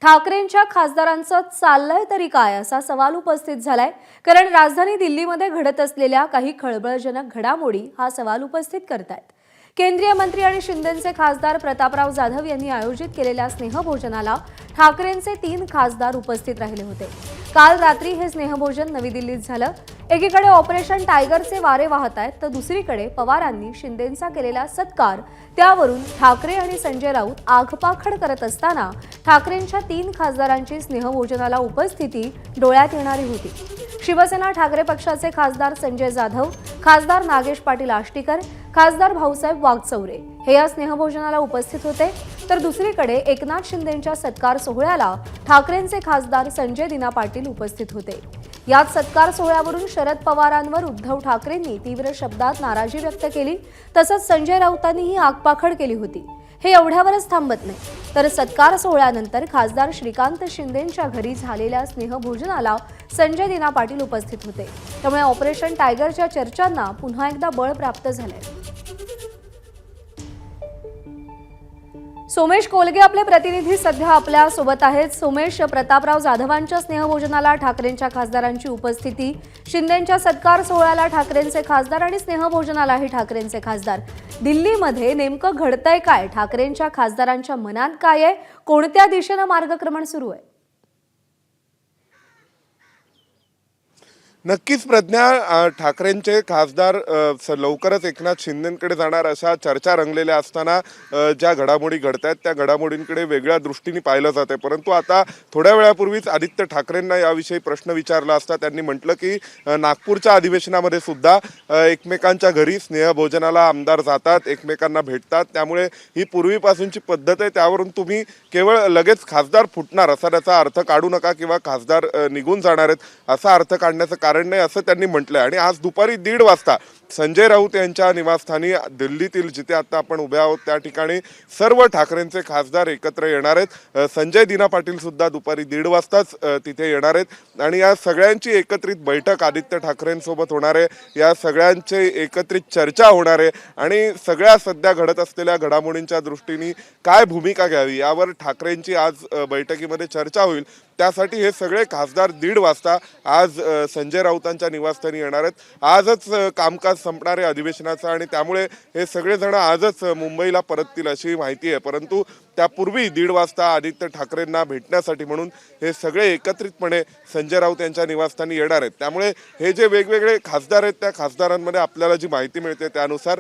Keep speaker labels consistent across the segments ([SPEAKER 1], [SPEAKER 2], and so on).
[SPEAKER 1] ठाकरेंच्या खासदारांचं चाललंय तरी काय असा सवाल उपस्थित झालाय। कारण राजधानी दिल्लीमध्ये घडत असलेल्या काही खळबळजनक घडामोडी हा सवाल उपस्थित करतायत। केंद्रीय मंत्री आणि शिंदेचे खासदार प्रतापराव जाधव यांनी आयोजित केलेल्या स्नेहभोजनाला ठाकरेंचे 3 खासदार उपस्थित राहिले होते। काल रात्री हे स्नेहभोजन नवी दिल्लीत झालं। एकीकडे ऑपरेशन टायगरचे वारे वाहत आहेत, तर दुसरीकडे पवारांनी शिंदेंचा केलेला सत्कार, त्यावरून ठाकरे आणि संजय राऊत आगपाखड करत असताना ठाकरेंच्या 3 खासदारांची स्नेहभोजनाला उपस्थिती डोळ्यात येणारी होती। शिवसेना ठाकरे पक्षाचे खासदार संजय जाधव, खासदार नागेश पाटील आष्टीकर, खासदार भाऊसाहेब वागचौरे हे या स्नेहभोजनाला उपस्थित होते। तर दुसरीकडे एकनाथ शिंदेंच्या सत्कार सोहळ्याला ठाकरेंचे खासदार संजय दिना पाटील उपस्थित होते। यात सत्कार सोहळ्यावरून शरद पवारांवर उद्धव ठाकरेंनी तीव्र शब्दात नाराजी व्यक्त केली, तसंच संजय राऊतांनीही आगपाखड केली होती। हे एवढ्यावरच थांबत नाही, तर सत्कार सोहळ्यानंतर खासदार श्रीकांत शिंदेंच्या घरी झालेल्या स्नेहभोजनाला संजय दिना पाटील उपस्थित होते। त्यामुळे ऑपरेशन टायगरच्या चर्चांना पुन्हा एकदा बळ प्राप्त झालंय। सोमेश कोलगे आपले प्रतिनिधी सध्या आपल्या सोबत आहेत। सोमेश, प्रतापराव जाधवांच्या स्नेहभोजनाला ठाकरेंच्या खासदारांची उपस्थिती, शिंदेंच्या सत्कार सोहळ्याला ठाकरेंचे खासदार आणि स्नेहभोजनालाही ठाकरेंचे खासदार। दिल्लीमध्ये नेमकं घडतंय काय? ठाकरेंच्या खासदारांच्या मनात काय आहे? कोणत्या दिशेने मार्गक्रमण सुरू आहे?
[SPEAKER 2] नक्कीच प्रज्ञा, ठाकरेंचे खासदार लवकरच एकनाथ शिंदेंकडे जाणार अशा चर्चा रंगलेल्या असताना ज्या घडामोडी घडतायत त्या घडामोडींकडे वेगळ्या दृष्टीने पाहिलं जाते। परंतु आता थोड्या वेळापूर्वीच आदित्य ठाकरेंना याविषयी प्रश्न विचारला असता त्यांनी म्हटलं की नागपूरच्या अधिवेशनामध्ये सुद्धा एकमेकांच्या घरी स्नेहभोजनाला आमदार जातात, एकमेकांना भेटतात, त्यामुळे ही पूर्वीपासूनची पद्धत आहे। त्यावरून तुम्ही केवळ लगेच खासदार फुटणार असा त्याचा अर्थ काढू नका किंवा खासदार निघून जाणार आहेत असा अर्थ काढण्याचं कारण नाही असं त्यांनी म्हटलंय। आणि आज दुपारी 1:30 वाजता संजय राऊत यांच्या निवासस्थानी दिल्लीतील जिथे आता आपण उभे आहोत त्या ठिकाणी सर्व ठाकरेंचे खासदार एकत्र येणार आहेत। संजय दिना पाटील सुद्धा दुपारी 1:30 वाजताच तिथे येणार आहेत आणि या सगळ्यांची एकत्रित बैठक आदित्य ठाकरेंसोबत होणार आहे। या सगळ्यांचे एकत्रित चर्चा होणार आहे आणि सगळ्या सध्या घडत असलेल्या घडामोडींच्या दृष्टीने काय भूमिका घ्यावी यावर ठाकरेंची आज बैठकीमध्ये चर्चा होईल। त्यासाठी हे सगळे खासदार 1:30 वाजता आज संजय राऊतांच्या निवासस्थानी येणार आहेत। आजच कामकाज संपणार आहे अधिवेशनाचं आणि त्यामुळे हे सगळेजण आजच मुंबईला परततील अशी माहिती आहे। परंतु त्यापूर्वी 1:30 वाजता आदित्य ठाकरेंना भेटण्यासाठी म्हणून हे सगळे एकत्रितपणे संजय राऊत यांच्या निवासस्थानी येणार आहेत। त्यामुळे हे जे वेगवेगळे खासदार आहेत त्या खासदारांमध्ये आपल्याला जी माहिती मिळते त्यानुसार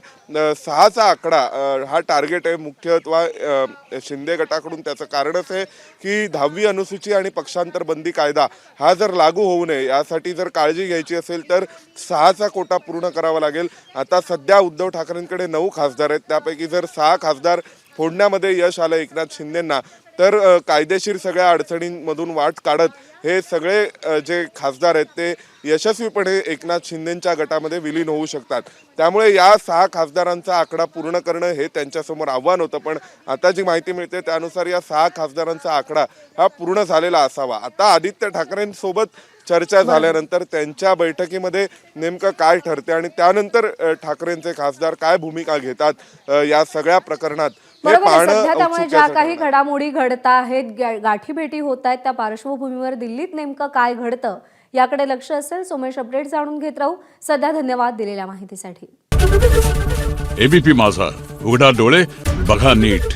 [SPEAKER 2] 6चा आकडा हा टार्गेट आहे मुख्यत्वे शिंदे गटाकडून। त्याचं कारणच आहे की 10वी अनुसूची आणि पक्षांतर बंदी कायदा हा जर लागू होऊ नये यासाठी जर काळजी घ्यायची असेल तर 6चा कोटा पूर्ण करावा लागेल। आता सध्या उद्धव ठाकरेंकडे 9 खासदार आहेत, त्यापैकी जर 6 खासदार फोडण्यामध्ये यश आलं एकनाथ शिंदेंना तर कायदेशीर सगळ्या अडचणींमधून वाट काढत हे सगळे जे खासदार आहेत ते यशस्वीपणे एकनाथ शिंदेंच्या गटामध्ये विलीन होऊ शकतात। त्यामुळे या 6 खासदारांचा आकडा पूर्ण करणं हे त्यांच्यासमोर आव्हान होतं, पण आता जी माहिती मिळते त्यानुसार या 6 खासदारांचा आकडा हा पूर्ण झालेला असावा। आता आदित्य ठाकरेंसोबत चर्चा झाल्यानंतर त्यांच्या बैठकीमध्ये नेमकं काय ठरते आणि त्यानंतर ठाकरेंचे खासदार काय भूमिका घेतात या सगळ्या प्रकरणात हे पाहणं।
[SPEAKER 1] त्यामुळे ज्या काही घडामोडी घडत आहेत, गाठीभेटी होत आहेत, त्या पार्श्वभूमीवर दिल्लीत नेमकं काय घडतं याकडे लक्ष असेल। सोमेश, अपडेट जाणून घेत राहू। सध्या धन्यवाद दिलेल्या माहितीसाठी।
[SPEAKER 3] एबीपी माझा, उघडा डोळे बघा नीट।